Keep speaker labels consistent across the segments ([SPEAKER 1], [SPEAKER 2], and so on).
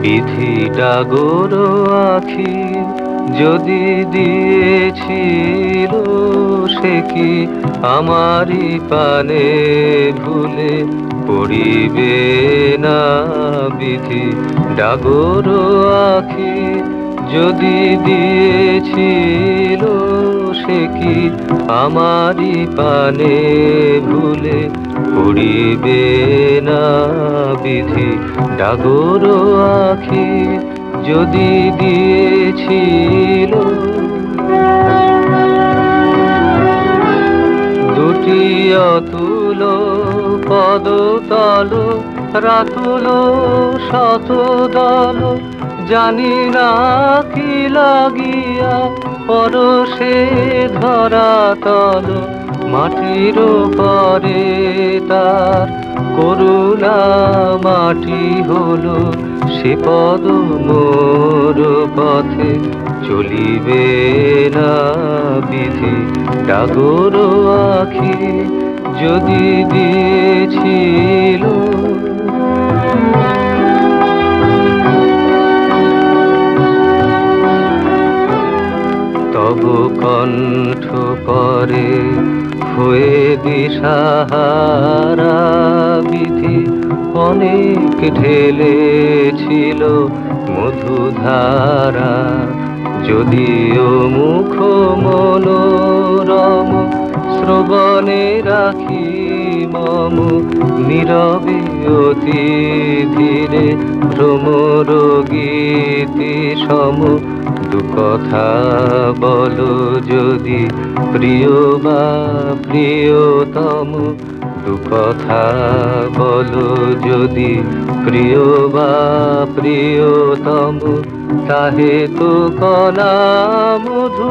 [SPEAKER 1] বিধি ডাগর আখি যদি দিয়েছিল, সে কি আমারই পানে ভুলে পড়িবে না? বিধি ডাগর আখি যদি দিয়েছিল, সে কি আমারই পানে ভুলে পড়িবে না? বিধি ডাগর আখি যদি দিয়েছিল। দুটি অতুল পদতল রাতুল শত দল, জানি না কি লাগিয়া পরশে ধরাতল। মাটির পরে তার করুণা মাটি হলো, সে পদ মোর পথে চলিবে না। বিধি ডাগর আখি যদি দিয়েছিল। তব কণ্ঠ পরে হয়ে দিশাহারা, বিধি অনেক ঢেলেছিল মধুধারা। যদিও মুখ মনোরম শ্রবণে রাখি মম, নীরবে অতি ধীরে ভ্রমর গীতি সম। দু কথা বলো যদি প্রিয় বা প্রিয়তম, দু কথা বলো যদি প্রিয় বা প্রিয়তম। তাহে তো কণা মধু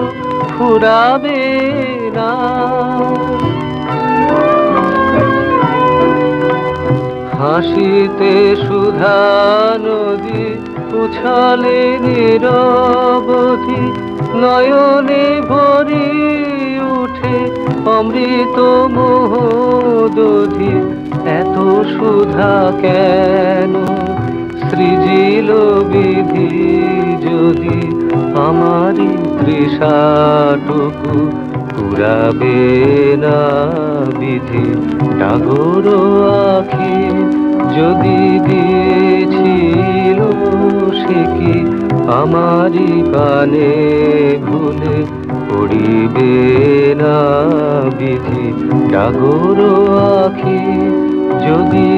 [SPEAKER 1] ফুরাবে না। হাসিতে সুধা নদী উছলে নিরবধি, নয়নে ভরি উঠে অমৃত মোহদধি। এত সুধা কেন সৃজিল বিধি, যদি আমারি তৃষাটুকু পুরাবে না? বিধি ডাগর আখি যদি দিয়েছিল, সে কি আমারি পানে ভুলে পড়িবে না? বিধি ডাগর আখি যদি